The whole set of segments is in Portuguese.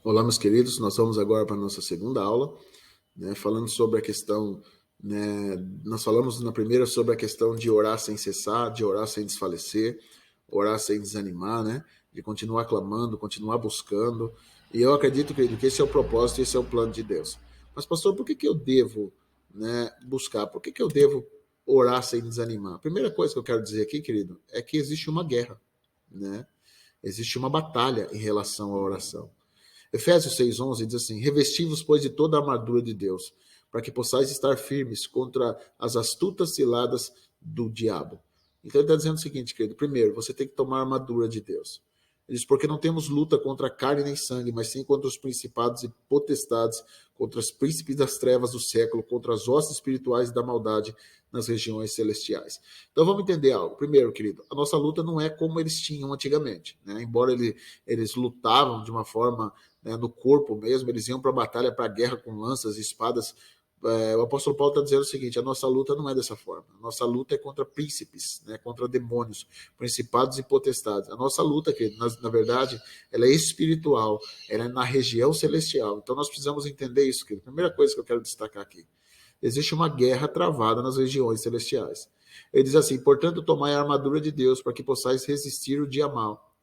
Olá, meus queridos, nós vamos agora para a nossa segunda aula, falando sobre a questão, nós falamos na primeira sobre a questão de orar sem cessar, de orar sem desfalecer, orar sem desanimar, de continuar clamando, continuar buscando, e eu acredito, querido, que esse é o propósito, esse é o plano de Deus. Mas, pastor, por que eu devo buscar? Por que eu devo orar sem desanimar? A primeira coisa que eu quero dizer aqui, querido, é que existe uma guerra, existe uma batalha em relação à oração. Efésios 6,11 diz assim: revesti-vos, pois, de toda a armadura de Deus, para que possais estar firmes contra as astutas ciladas do diabo. Então ele está dizendo o seguinte, querido: primeiro, você tem que tomar a armadura de Deus. Ele diz: porque não temos luta contra carne nem sangue, mas sim contra os principados e potestades, contra os príncipes das trevas do século, contra as hostes espirituais da maldade nas regiões celestiais. Então vamos entender algo. Primeiro, querido, a nossa luta não é como eles tinham antigamente. Embora eles lutavam de uma forma no corpo mesmo, eles iam para a batalha, para a guerra com lanças e espadas. O apóstolo Paulo está dizendo o seguinte: a nossa luta não é dessa forma. A nossa luta é contra príncipes, contra demônios, principados e potestades. A nossa luta, que na verdade, ela é espiritual, ela é na região celestial. Então nós precisamos entender isso, querido. Primeira coisa que eu quero destacar aqui: existe uma guerra travada nas regiões celestiais. Ele diz assim: portanto, tomai a armadura de Deus, para que possais resistir o dia mau,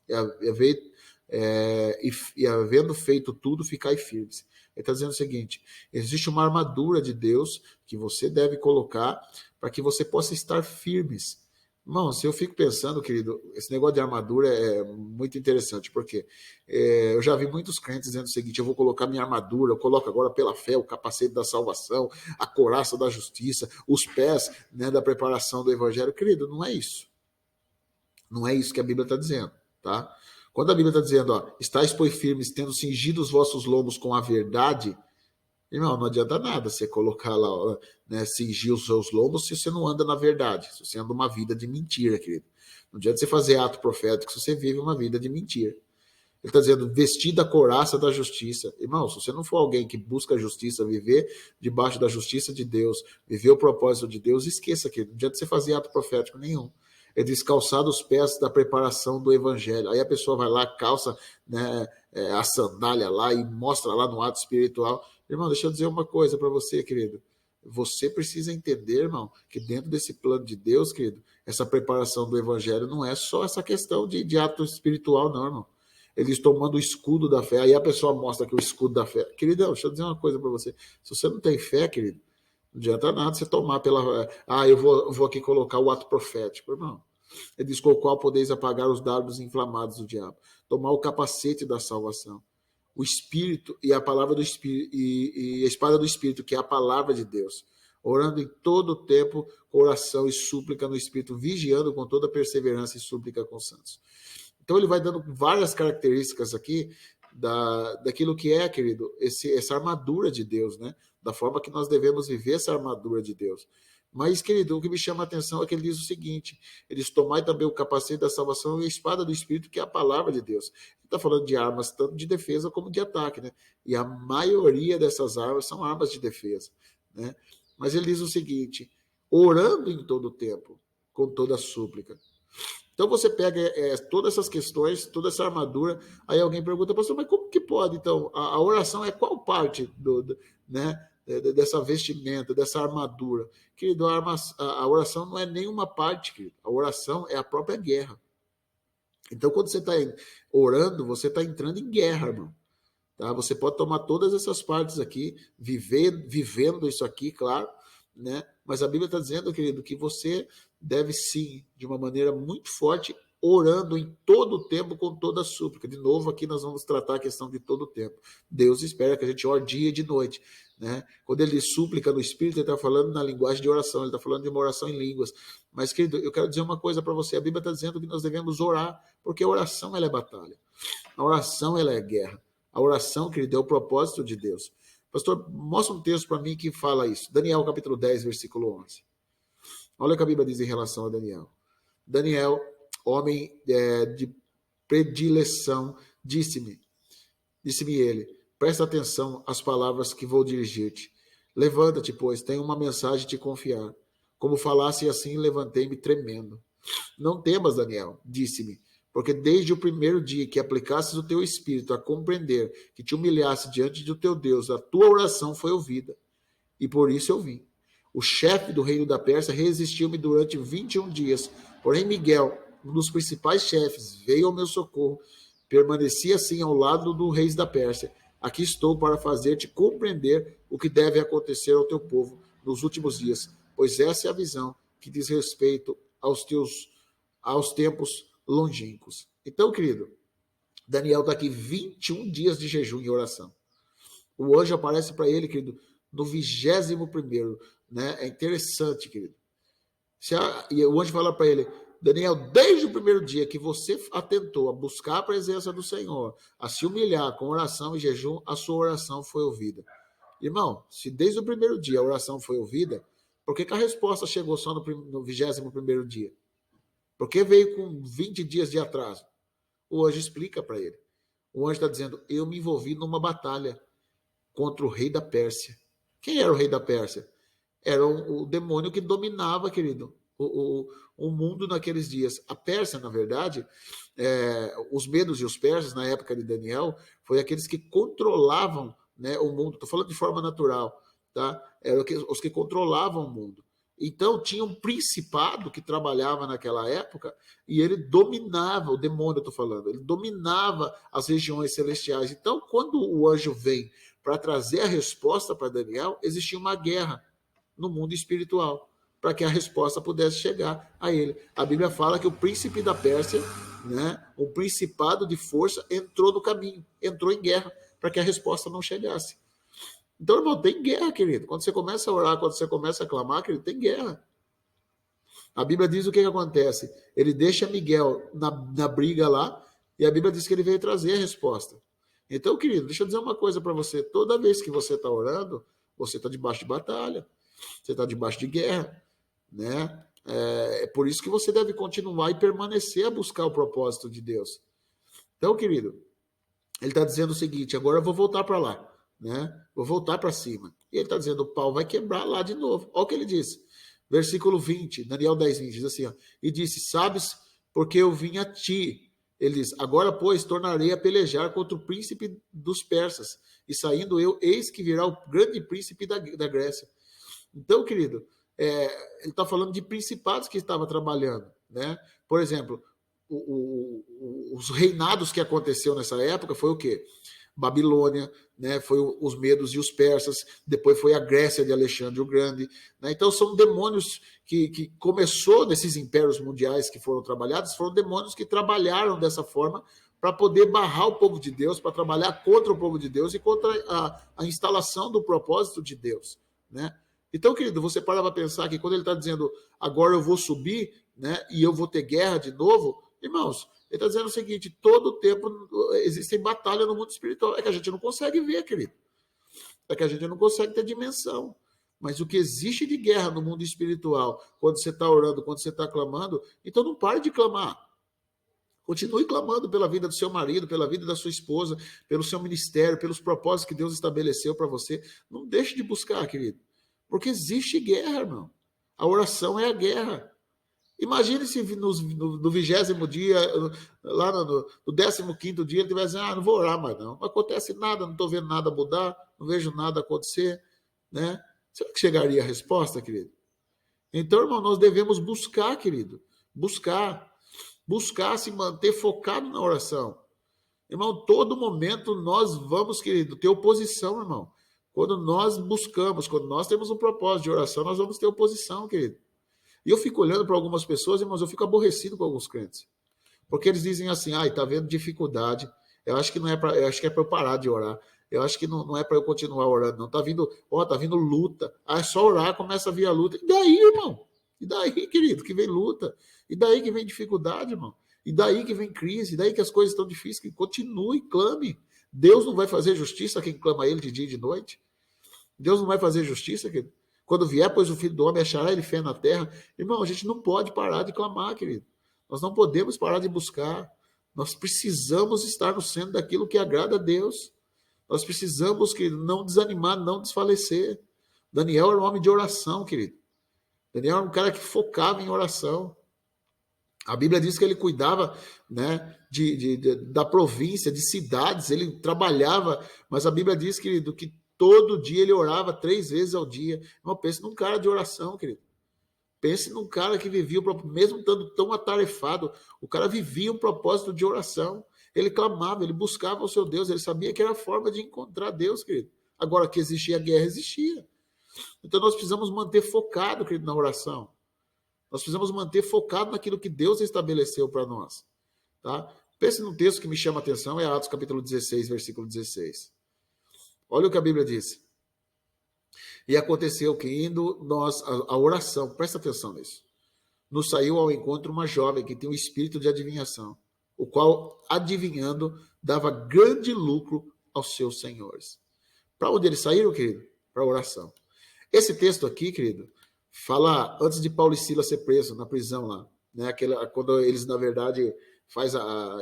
e havendo feito tudo, ficai firmes. Ele está dizendo o seguinte: existe uma armadura de Deus que você deve colocar para que você possa estar firmes. Irmão, se eu fico pensando, querido, esse negócio de armadura é muito interessante, porque eu já vi muitos crentes dizendo o seguinte: eu vou colocar minha armadura, eu coloco agora pela fé o capacete da salvação, a couraça da justiça, os pés da preparação do evangelho. Querido, não é isso. Não é isso que a Bíblia está dizendo, tá? Quando a Bíblia está dizendo, estáis, pois, firmes, tendo cingido os vossos lombos com a verdade, irmão, não adianta nada você colocar lá, cingir os seus lombos se você não anda na verdade, se você anda uma vida de mentira, querido. Não adianta você fazer ato profético se você vive uma vida de mentira. Ele está dizendo, vestir da couraça da justiça. Irmão, se você não for alguém que busca a justiça, viver debaixo da justiça de Deus, viver o propósito de Deus, esqueça, querido. Não adianta você fazer ato profético nenhum. Ele diz, calçado os pés da preparação do evangelho. Aí a pessoa vai lá, calça a sandália lá e mostra lá no ato espiritual. Irmão, deixa eu dizer uma coisa para você, querido. Você precisa entender, irmão, que dentro desse plano de Deus, querido, essa preparação do evangelho não é só essa questão de ato espiritual, não, irmão. Eles tomando o escudo da fé. Aí a pessoa mostra que o escudo da fé. Queridão, deixa eu dizer uma coisa para você. Se você não tem fé, querido, não adianta nada você tomar pela... eu vou aqui colocar o ato profético. Irmão, ele diz, com o qual podeis apagar os dardos inflamados do diabo. Tomar o capacete da salvação. O Espírito e a palavra do Espírito e a espada do Espírito, que é a palavra de Deus. Orando em todo o tempo, com oração e súplica no Espírito, vigiando com toda perseverança e súplica com os santos. Então ele vai dando várias características aqui daquilo que é, querido, essa armadura de Deus, da forma que nós devemos viver essa armadura de Deus. Mas, querido, o que me chama a atenção é que ele diz o seguinte: eles tomai também o capacete da salvação e a espada do Espírito, que é a palavra de Deus. Ele está falando de armas tanto de defesa como de ataque, E a maioria dessas armas são armas de defesa, Mas ele diz o seguinte: orando em todo o tempo, com toda súplica. Então você pega todas essas questões, toda essa armadura, aí alguém pergunta, pastor, mas como que pode? Então, a oração é qual parte dessa vestimenta, dessa armadura? Querido, a oração não é nenhuma parte, querido. A oração é a própria guerra. Então, quando você está orando, você está entrando em guerra, irmão. Tá? Você pode tomar todas essas partes aqui, vivendo isso aqui, claro, Mas a Bíblia está dizendo, querido, que você deve sim, de uma maneira muito forte, orando em todo o tempo, com toda a súplica. De novo, aqui nós vamos tratar a questão de todo o tempo. Deus espera que a gente ore dia e de noite. Quando ele súplica no Espírito, ele está falando na linguagem de oração, ele está falando de uma oração em línguas. Mas, querido, eu quero dizer uma coisa para você. A Bíblia está dizendo que nós devemos orar, porque a oração ela é batalha. A oração ela é guerra. A oração, querido, é o propósito de Deus. Pastor, mostra um texto para mim que fala isso. Daniel, capítulo 10, versículo 11. Olha o que a Bíblia diz em relação a Daniel. Daniel, homem de predileção, disse-me ele, presta atenção às palavras que vou dirigir-te. Levanta-te, pois, tenho uma mensagem a te confiar. Como falasse assim, levantei-me tremendo. Não temas, Daniel, disse-me, Porque desde o primeiro dia que aplicasses o teu espírito a compreender, que te humilhasse diante do teu Deus, a tua oração foi ouvida. E por isso eu vim. O chefe do reino da Pérsia resistiu-me durante 21 dias. Porém, Miguel, um dos principais chefes, veio ao meu socorro. Permaneci assim ao lado do rei da Pérsia. Aqui estou para fazer-te compreender o que deve acontecer ao teu povo nos últimos dias, pois essa é a visão que diz respeito aos tempos longínquos. Então, querido, Daniel está aqui 21 dias de jejum e oração. O anjo aparece para ele, querido, no 21º, né? É interessante, querido. E o anjo fala para ele, Daniel, desde o primeiro dia que você atentou a buscar a presença do Senhor, a se humilhar com oração e jejum, a sua oração foi ouvida. Irmão, se desde o primeiro dia a oração foi ouvida, por que a resposta chegou só no 21º dia? Por que veio com 20 dias de atraso? O anjo explica para ele. O anjo está dizendo, eu me envolvi numa batalha contra o rei da Pérsia. Quem era o rei da Pérsia? Era o demônio que dominava, querido, o mundo naqueles dias. A Pérsia, na verdade, os medos e os persas, na época de Daniel, foi aqueles que controlavam, né, o mundo. Estou falando de forma natural, tá? Eram os que controlavam o mundo. Então, tinha um principado que trabalhava naquela época e ele dominava, o demônio, estou falando, ele dominava as regiões celestiais. Então, quando o anjo vem para trazer a resposta para Daniel, existia uma guerra no mundo espiritual, para que a resposta pudesse chegar a ele. A Bíblia fala que o príncipe da Pérsia, né, o principado de força, entrou no caminho, entrou em guerra, para que a resposta não chegasse. Então, irmão, tem guerra, querido. Quando você começa a orar, quando você começa a clamar, querido, tem guerra. A Bíblia diz o que acontece. Ele deixa Miguel na briga lá, e a Bíblia diz que ele veio trazer a resposta. Então, querido, deixa eu dizer uma coisa para você. Toda vez que você está orando, você está debaixo de batalha. Você está debaixo de guerra, né? É por isso que você deve continuar e permanecer a buscar o propósito de Deus. Então, querido, ele está dizendo o seguinte, agora eu vou voltar para lá, né? Vou voltar para cima. E ele está dizendo, o pau vai quebrar lá de novo. Olha o que ele disse. Versículo 20, Daniel 10:20, diz assim, ó, e disse, sabes porque eu vim a ti. Ele diz, agora, pois, tornarei a pelejar contra o príncipe dos persas. E saindo eu, eis que virá o grande príncipe da Grécia. Então, querido, ele está falando de principados que estava trabalhando, né? Por exemplo, os reinados que aconteceu nessa época foi o quê? Babilônia, né? Foi os medos e os persas, depois foi a Grécia de Alexandre o Grande, né? Então são demônios que começou nesses impérios mundiais que foram trabalhados, foram demônios que trabalharam dessa forma para poder barrar o povo de Deus, para trabalhar contra o povo de Deus e contra a instalação do propósito de Deus, né? Então, querido, você para para pensar que quando ele está dizendo agora eu vou subir, né, e eu vou ter guerra de novo, irmãos, ele está dizendo o seguinte, todo o tempo existem batalhas no mundo espiritual. É que a gente não consegue ver, querido. É que a gente não consegue ter dimensão. Mas o que existe de guerra no mundo espiritual, quando você está orando, quando você está clamando, então não pare de clamar. Continue clamando pela vida do seu marido, pela vida da sua esposa, pelo seu ministério, pelos propósitos que Deus estabeleceu para você. Não deixe de buscar, querido. Porque existe guerra, irmão. A oração é a guerra. Imagine se no 20º dia, lá no 15º dia, ele tivesse não vou orar mais não. Não acontece nada, não estou vendo nada mudar, não vejo nada acontecer, né? Será que chegaria a resposta, querido? Então, irmão, nós devemos buscar, querido. Buscar se manter focado na oração. Irmão, todo momento nós vamos, querido, ter oposição, irmão. Quando nós buscamos, quando nós temos um propósito de oração, nós vamos ter oposição, querido. E eu fico olhando para algumas pessoas, irmãos, eu fico aborrecido com alguns crentes. Porque eles dizem assim, está vendo dificuldade. Eu acho que não é para, eu acho que é para eu parar de orar. Eu acho que não é para eu continuar orando, não. Tá vindo luta. É só orar, começa a vir a luta. E daí, irmão? E daí, querido, que vem luta? E daí que vem dificuldade, irmão? E daí que vem crise? E daí que as coisas estão difíceis? Que continue, clame. Deus não vai fazer justiça a quem clama a ele de dia e de noite? Deus não vai fazer justiça, querido? Quando vier, pois o Filho do Homem achará ele fé na terra. Irmão, a gente não pode parar de clamar, querido. Nós não podemos parar de buscar. Nós precisamos estar no centro daquilo que agrada a Deus. Nós precisamos, querido, não desanimar, não desfalecer. Daniel era um homem de oração, querido. Daniel era um cara que focava em oração. A Bíblia diz que ele cuidava, né, da província, de cidades, ele trabalhava, mas a Bíblia diz, querido, que todo dia ele orava 3 vezes ao dia. Não, pense num cara de oração, querido. Pense num cara que vivia, mesmo estando tão atarefado, o cara vivia um propósito de oração. Ele clamava, ele buscava o seu Deus, ele sabia que era a forma de encontrar Deus, querido. Agora que existia guerra, existia. Então nós precisamos manter focado, querido, na oração. Nós precisamos manter focado naquilo que Deus estabeleceu para nós. Tá? Pense num texto que me chama a atenção, é Atos capítulo 16, versículo 16. Olha o que a Bíblia diz. E aconteceu que indo nós, a oração, presta atenção nisso, nos saiu ao encontro uma jovem que tem um espírito de adivinhação, o qual, adivinhando, dava grande lucro aos seus senhores. Para onde eles saíram, querido? Para a oração. Esse texto aqui, querido, fala antes de Paulo e Silas ser preso na prisão lá, né? Quando eles, na verdade,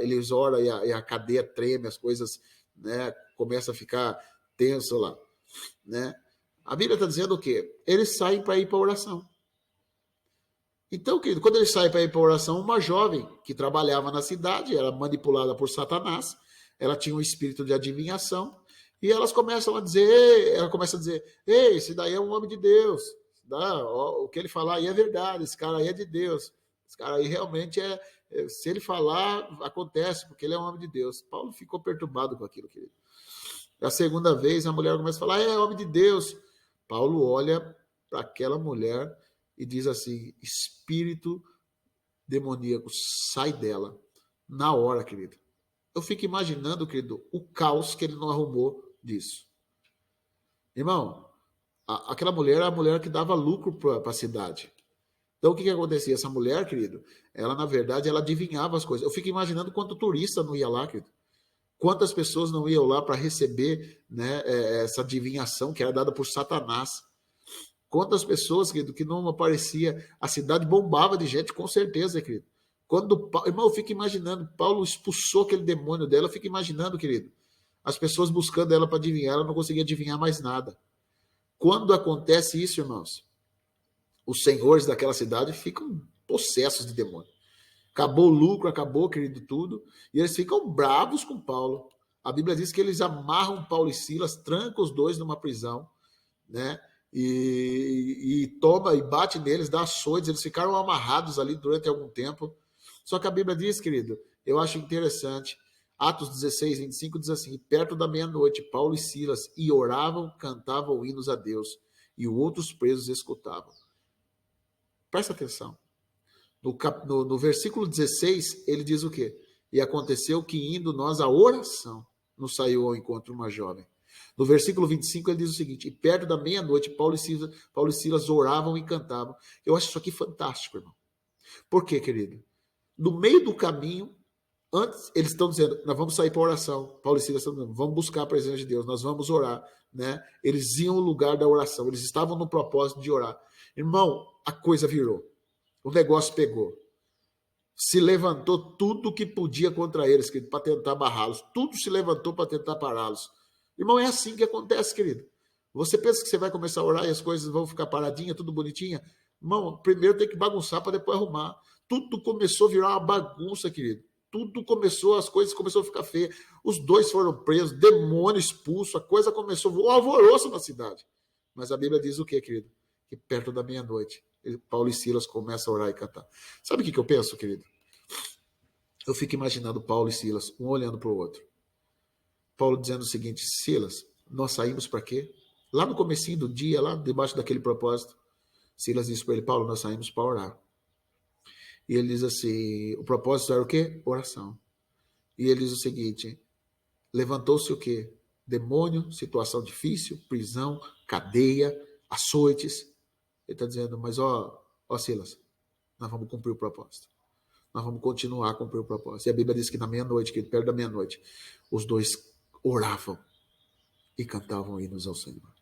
eles oram e a cadeia treme, as coisas, né, começam a ficar tenso lá, né? A Bíblia está dizendo o quê? Eles saem para ir para a oração. Então, querido, quando eles saem para ir para a oração, uma jovem que trabalhava na cidade, era manipulada por Satanás, ela tinha um espírito de adivinhação, e elas começam a dizer, ela começa a dizer, ei, esse daí é um homem de Deus, o que ele falar aí é verdade, esse cara aí é de Deus, esse cara aí realmente se ele falar, acontece, porque ele é um homem de Deus. Paulo ficou perturbado com aquilo, querido. A segunda vez, a mulher começa a falar, é homem de Deus. Paulo olha para aquela mulher e diz assim, espírito demoníaco, sai dela. Na hora, querido. Eu fico imaginando, querido, o caos que ele não arrumou disso. Irmão, aquela mulher era a mulher que dava lucro para a cidade. Então, o que acontecia? Essa mulher, querido, ela, na verdade, ela adivinhava as coisas. Eu fico imaginando quanto turista não ia lá, querido. Quantas pessoas não iam lá para receber, né, essa adivinhação que era dada por Satanás? Quantas pessoas, querido, que não aparecia, a cidade bombava de gente, com certeza, querido. Irmão, eu fico imaginando, Paulo expulsou aquele demônio dela, eu fico imaginando, querido, as pessoas buscando ela para adivinhar, ela não conseguia adivinhar mais nada. Quando acontece isso, irmãos, os senhores daquela cidade ficam possessos de demônio. Acabou o lucro, acabou, querido, tudo. E eles ficam bravos com Paulo. A Bíblia diz que eles amarram Paulo e Silas, trancam os dois numa prisão, né? E toma e bate neles, dá açoites. Eles ficaram amarrados ali durante algum tempo. Só que a Bíblia diz, querido, eu acho interessante, Atos 16, 25 diz assim, perto da meia-noite, Paulo e Silas oravam, cantavam hinos a Deus, e outros presos escutavam. Presta atenção. No versículo 16, ele diz o quê? E aconteceu que indo nós à oração, nos saiu ao encontro uma jovem. No versículo 25, ele diz o seguinte, e perto da meia-noite, Paulo e Silas oravam e cantavam. Eu acho isso aqui fantástico, irmão. Por quê, querido? No meio do caminho, antes, eles estão dizendo, nós vamos sair para a oração. Paulo e Silas estão dizendo, vamos buscar a presença de Deus, nós vamos orar, né? Eles iam ao lugar da oração, eles estavam no propósito de orar. Irmão, a coisa virou. O negócio pegou. Se levantou tudo que podia contra eles, querido, para tentar barrá-los. Tudo se levantou para tentar pará-los. Irmão, é assim que acontece, querido. Você pensa que você vai começar a orar e as coisas vão ficar paradinhas, tudo bonitinha? Irmão, primeiro tem que bagunçar para depois arrumar. Tudo começou a virar uma bagunça, querido. Tudo começou, as coisas começaram a ficar feias. Os dois foram presos, demônio expulso, a coisa começou, um alvoroço na cidade. Mas a Bíblia diz o quê, querido? Que perto da meia-noite, Paulo e Silas começam a orar e cantar. Sabe o que eu penso, querido? Eu fico imaginando Paulo e Silas, um olhando para o outro. Paulo dizendo o seguinte, Silas, nós saímos para quê? Lá no comecinho do dia, lá debaixo daquele propósito, Silas disse para ele, Paulo, nós saímos para orar. E ele diz assim, o propósito era o quê? Oração. E ele diz o seguinte, levantou-se o quê? Demônio, situação difícil, prisão, cadeia, açoites. Ele está dizendo, mas ó Silas, nós vamos cumprir o propósito. Nós vamos continuar a cumprir o propósito. E a Bíblia diz que na meia-noite, que perto da meia-noite, os dois oravam e cantavam hinos ao Senhor.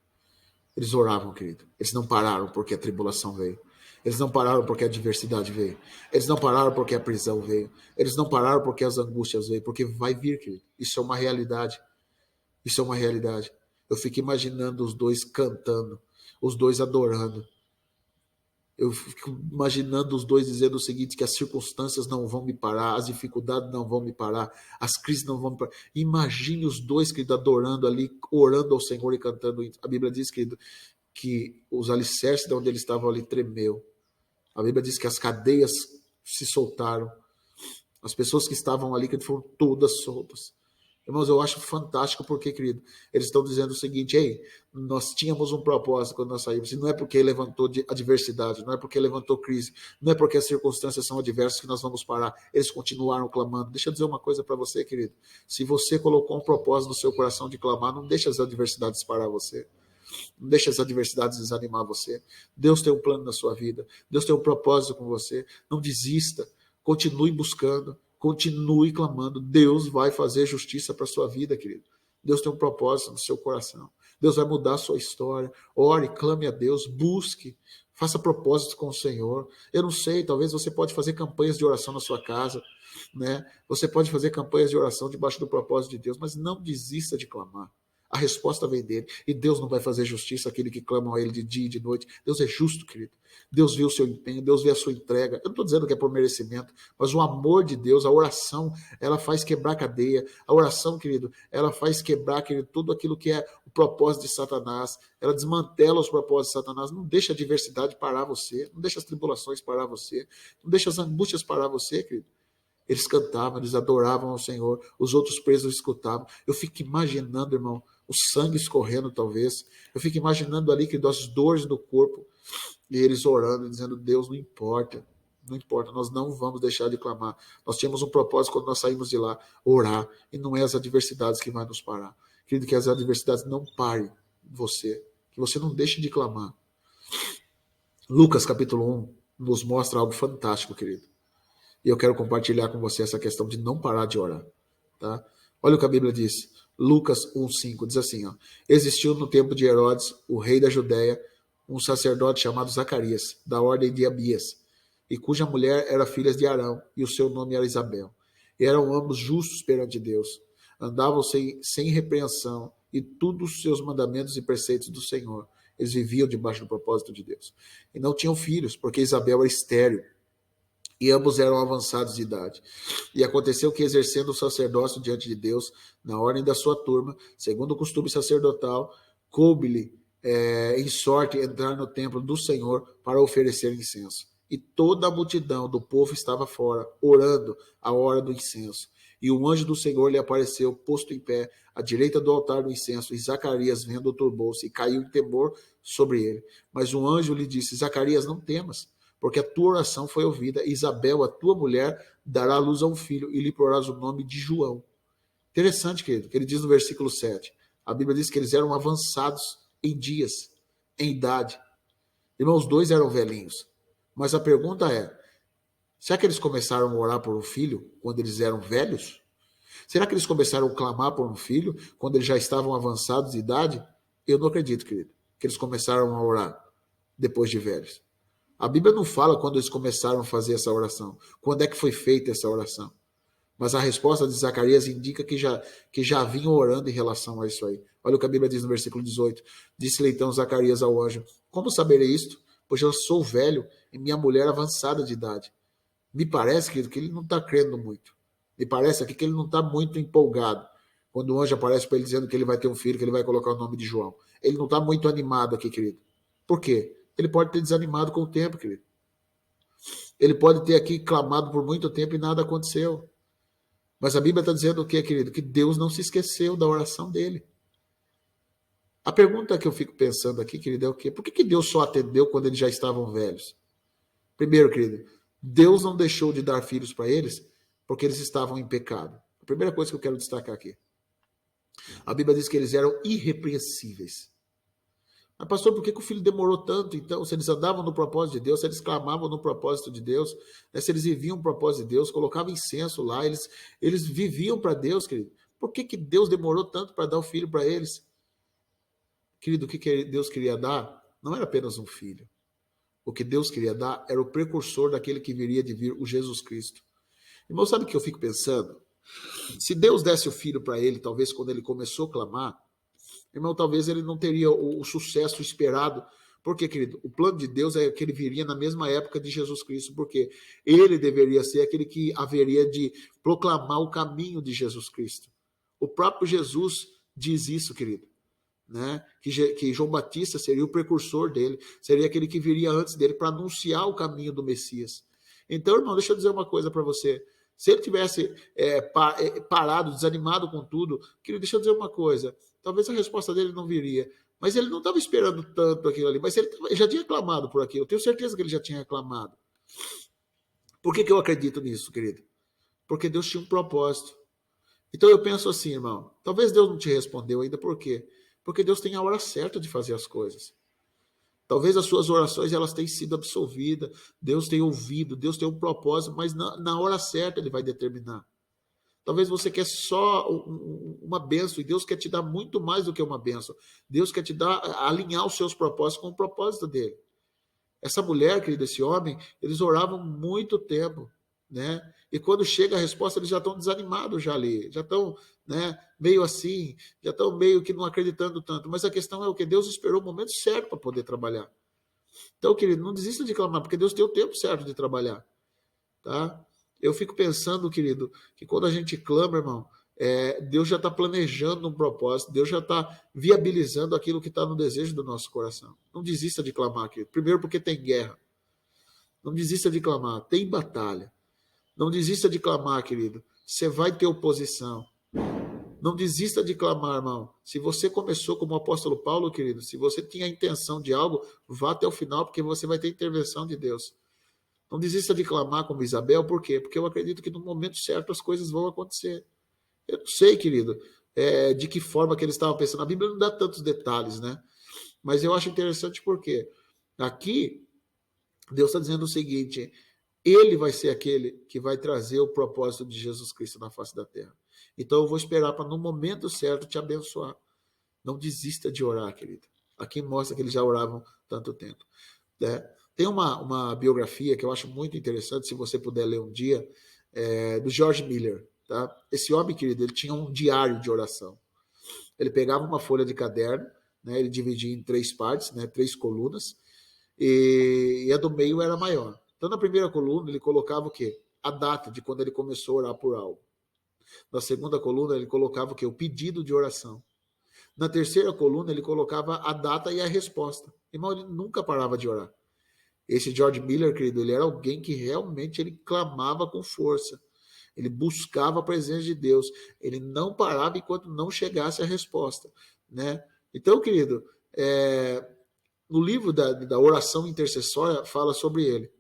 Eles oravam, querido. Eles não pararam porque a tribulação veio. Eles não pararam porque a adversidade veio. Eles não pararam porque a prisão veio. Eles não pararam porque as angústias veio. Porque vai vir, querido. Isso é uma realidade. Isso é uma realidade. Eu fico imaginando os dois cantando, os dois adorando. Eu fico imaginando os dois dizendo o seguinte, que as circunstâncias não vão me parar, as dificuldades não vão me parar, as crises não vão me parar. Imagine os dois, querido, adorando ali, orando ao Senhor e cantando. A Bíblia diz, querido, que os alicerces de onde eles estavam ali tremeu. A Bíblia diz que as cadeias se soltaram. As pessoas que estavam ali, que foram todas soltas. Irmãos, eu acho fantástico porque, querido, eles estão dizendo o seguinte, ei, nós tínhamos um propósito quando nós saímos, e não é porque levantou adversidade, não é porque levantou crise, não é porque as circunstâncias são adversas que nós vamos parar. Eles continuaram clamando. Deixa eu dizer uma coisa para você, querido. Se você colocou um propósito no seu coração de clamar, não deixe as adversidades parar você. Não deixe as adversidades desanimar você. Deus tem um plano na sua vida. Deus tem um propósito com você. Não desista. Continue buscando. Continue clamando. Deus vai fazer justiça para a sua vida, querido. Deus tem um propósito no seu coração. Deus vai mudar a sua história. Ore, clame a Deus, busque. Faça propósitos com o Senhor. Eu não sei, talvez você pode fazer campanhas de oração na sua casa, né? Você pode fazer campanhas de oração debaixo do propósito de Deus, mas não desista de clamar. A resposta vem dele. E Deus não vai fazer justiça àquele que clamam a ele de dia e de noite. Deus é justo, querido. Deus vê o seu empenho, Deus vê a sua entrega. Eu não estou dizendo que é por merecimento, mas o amor de Deus, a oração, ela faz quebrar cadeia. A oração, querido, ela faz quebrar, querido, tudo aquilo que é o propósito de Satanás. Ela desmantela os propósitos de Satanás. Não deixa a adversidade parar você. Não deixa as tribulações parar você. Não deixa as angústias parar você, querido. Eles cantavam, eles adoravam ao Senhor. Os outros presos escutavam. Eu fico imaginando, irmão, o sangue escorrendo talvez. Eu fico imaginando ali que das dores do corpo, e eles orando, dizendo, Deus, não importa, não importa, nós não vamos deixar de clamar. Nós tínhamos um propósito quando nós saímos de lá, orar, e não é as adversidades que vai nos parar. Querido, que as adversidades não parem você, que você não deixe de clamar. Lucas capítulo 1 nos mostra algo fantástico, querido. E eu quero compartilhar com você essa questão de não parar de orar. Tá? Olha o que a Bíblia diz. Lucas 1,5 diz assim, ó, existiu no tempo de Herodes, o rei da Judéia, um sacerdote chamado Zacarias, da ordem de Abias, e cuja mulher era filha de Arão, e o seu nome era Isabel. E eram ambos justos perante Deus, andavam sem repreensão, e todos os seus mandamentos e preceitos do Senhor. Eles viviam debaixo do propósito de Deus. E não tinham filhos, porque Isabel era estéril, e ambos eram avançados de idade. E aconteceu que, exercendo o sacerdócio diante de Deus, na ordem da sua turma, segundo o costume sacerdotal, coube-lhe em sorte entrar no templo do Senhor para oferecer incenso. E toda a multidão do povo estava fora, orando à hora do incenso. E o anjo do Senhor lhe apareceu, posto em pé, à direita do altar do incenso, e Zacarias, vendo, turbou-se, e caiu em temor sobre ele. Mas o anjo lhe disse, Zacarias, não temas, porque a tua oração foi ouvida. Isabel, a tua mulher, dará à luz a um filho, e lhe porás o nome de João. Interessante, querido, que ele diz no versículo 7. A Bíblia diz que eles eram avançados em dias, em idade. Irmão, os dois eram velhinhos. Mas a pergunta é, será que eles começaram a orar por um filho quando eles eram velhos? Será que eles começaram a clamar por um filho quando eles já estavam avançados de idade? Eu não acredito, querido, que eles começaram a orar depois de velhos. A Bíblia não fala quando eles começaram a fazer essa oração, quando é que foi feita essa oração. Mas a resposta de Zacarias indica que já vinham orando em relação a isso aí. Olha o que a Bíblia diz no versículo 18. Disse-lhe então Zacarias ao anjo, como saberei isto? Pois eu sou velho e minha mulher avançada de idade. Me parece, querido, que ele não está crendo muito. Me parece aqui que ele não está muito empolgado. Quando o anjo aparece para ele dizendo que ele vai ter um filho, que ele vai colocar o nome de João. Ele não está muito animado aqui, querido. Por quê? Ele pode ter desanimado com o tempo, querido. Ele pode ter aqui clamado por muito tempo e nada aconteceu. Mas a Bíblia está dizendo o quê, querido? Que Deus não se esqueceu da oração dele. A pergunta que eu fico pensando aqui, querido, é o quê? Por que Deus só atendeu quando eles já estavam velhos? Primeiro, querido, Deus não deixou de dar filhos para eles porque eles estavam em pecado. A primeira coisa que eu quero destacar aqui. A Bíblia diz que eles eram irrepreensíveis. Mas, pastor, por que o filho demorou tanto, então? Se eles andavam no propósito de Deus, se eles clamavam no propósito de Deus, né? Se eles viviam o propósito de Deus, colocavam incenso lá, eles viviam para Deus, querido. Por que Deus demorou tanto para dar o filho para eles? Querido, o que Deus queria dar não era apenas um filho. O que Deus queria dar era o precursor daquele que viria de vir, o Jesus Cristo. Irmão, sabe o que eu fico pensando? Se Deus desse o filho para ele, talvez quando ele começou a clamar, irmão, talvez ele não teria o sucesso esperado, Por quê, querido? O plano de Deus é que ele viria na mesma época de Jesus Cristo, porque ele deveria ser aquele que haveria de proclamar o caminho de Jesus Cristo. O próprio Jesus diz isso, querido, né? Que João Batista seria o precursor dele, seria aquele que viria antes dele para anunciar o caminho do Messias. Então, irmão, deixa eu dizer uma coisa para você. Se ele tivesse parado, desanimado com tudo, querido, deixa eu dizer uma coisa. Talvez a resposta dele não viria. Mas ele não estava esperando tanto aquilo ali. Mas ele já tinha clamado por aquilo. Eu tenho certeza que ele já tinha clamado. Por que eu acredito nisso, querido? Porque Deus tinha um propósito. Então eu penso assim, irmão. Talvez Deus não te respondeu ainda. Por quê? Porque Deus tem a hora certa de fazer as coisas. Talvez as suas orações elas tenham sido absolvidas, Deus tem ouvido, Deus tem um propósito, mas na hora certa Ele vai determinar. Talvez você quer só uma bênção e Deus quer te dar muito mais do que uma bênção. Deus quer te dar, alinhar os seus propósitos com o propósito dele. Essa mulher, querido, esse homem, eles oravam muito tempo, né? E quando chega a resposta, eles já estão desanimados já ali, já estão, né, meio assim, já estão meio que não acreditando tanto. Mas a questão é o que Deus esperou o momento certo para poder trabalhar. Então, querido, não desista de clamar, porque Deus tem o tempo certo de trabalhar, tá? Eu fico pensando, querido, que quando a gente clama, irmão, Deus já está planejando um propósito, Deus já está viabilizando aquilo que está no desejo do nosso coração. Não desista de clamar, querido. Primeiro porque tem guerra. Não desista de clamar, tem batalha. Não desista de clamar, querido. Você vai ter oposição. Não desista de clamar, irmão. Se você começou como o apóstolo Paulo, querido, se você tinha a intenção de algo, vá até o final, porque você vai ter intervenção de Deus. Não desista de clamar como Isabel, por quê? Porque eu acredito que no momento certo as coisas vão acontecer. Eu não sei, querido, de que forma que eles estavam pensando. A Bíblia não dá tantos detalhes, né? Mas eu acho interessante porque aqui Deus está dizendo o seguinte: ele vai ser aquele que vai trazer o propósito de Jesus Cristo na face da terra. Então eu vou esperar para no momento certo te abençoar. Não desista de orar, querido. Aqui mostra que eles já oravam tanto tempo, né? Tem uma biografia que eu acho muito interessante, se você puder ler um dia, do George Miller. Tá? Esse homem, querido, ele tinha um diário de oração. Ele pegava uma folha de caderno, né, ele dividia em 3 partes, né, 3 colunas, e a do meio era maior. Então, na primeira coluna, ele colocava o quê? A data de quando ele começou a orar por algo. Na segunda coluna, ele colocava o quê? O pedido de oração. Na terceira coluna, ele colocava a data e a resposta. Irmão, ele nunca parava de orar. Esse George Miller, querido, ele era alguém que realmente ele clamava com força. Ele buscava a presença de Deus. Ele não parava enquanto não chegasse a resposta, né? Então, querido, no livro da oração intercessória fala sobre ele.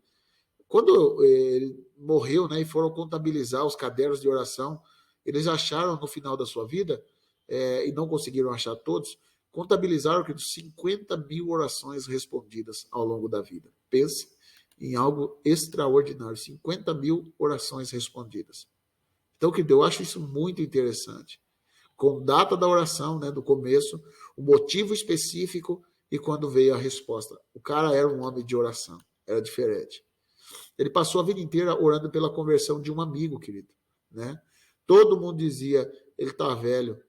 Quando ele morreu, né, e foram contabilizar os cadernos de oração, eles acharam no final da sua vida, e não conseguiram achar todos, contabilizaram que 50 mil orações respondidas ao longo da vida. Pense em algo extraordinário, 50 mil orações respondidas. Então, que eu acho isso muito interessante. Com data da oração, né, do começo, o motivo específico e quando veio a resposta. O cara era um homem de oração, era diferente. Ele passou a vida inteira orando pela conversão de um amigo, querido, né? Todo mundo dizia, ele tá velho,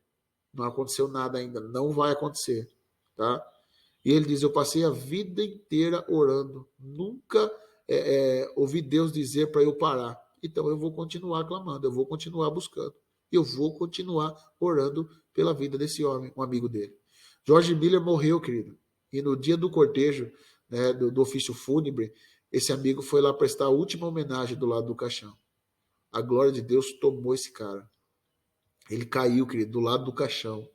não aconteceu nada ainda, não vai acontecer, tá? E ele diz, eu passei a vida inteira orando, nunca ouvi Deus dizer para eu parar. Então eu vou continuar clamando, eu vou continuar buscando, eu vou continuar orando pela vida desse homem, um amigo dele. George Miller morreu, querido, e no dia do cortejo, né, do ofício fúnebre, esse amigo foi lá prestar a última homenagem do lado do caixão. A glória de Deus tomou esse cara. Ele caiu, querido, do lado do caixão,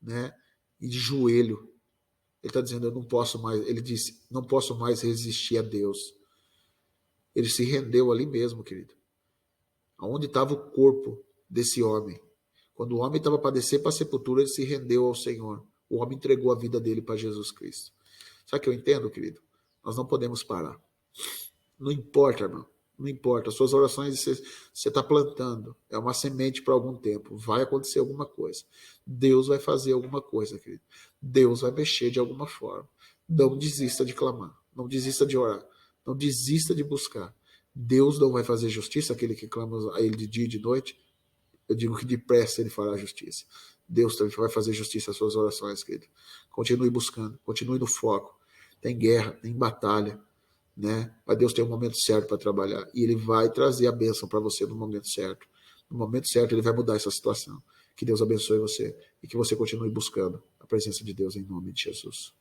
né? E de joelho. Ele está dizendo, eu não posso mais. Ele disse, não posso mais resistir a Deus. Ele se rendeu ali mesmo, querido. Aonde estava o corpo desse homem? Quando o homem estava para descer para a sepultura, ele se rendeu ao Senhor. O homem entregou a vida dele para Jesus Cristo. Sabe o que eu entendo, querido? Nós não podemos parar. Não importa, irmão. Não importa. As suas orações você está plantando. É uma semente para algum tempo. Vai acontecer alguma coisa. Deus vai fazer alguma coisa, querido. Deus vai mexer de alguma forma. Não desista de clamar. Não desista de orar. Não desista de buscar. Deus não vai fazer justiça, aquele que clama a ele de dia e de noite. Eu digo que depressa ele fará justiça. Deus também vai fazer justiça às suas orações, querido. Continue buscando. Continue no foco. tem guerra, tem batalha, né? Mas Deus tem um momento certo para trabalhar e Ele vai trazer a bênção para você no momento certo. No momento certo, Ele vai mudar essa situação. Que Deus abençoe você e que você continue buscando a presença de Deus em nome de Jesus.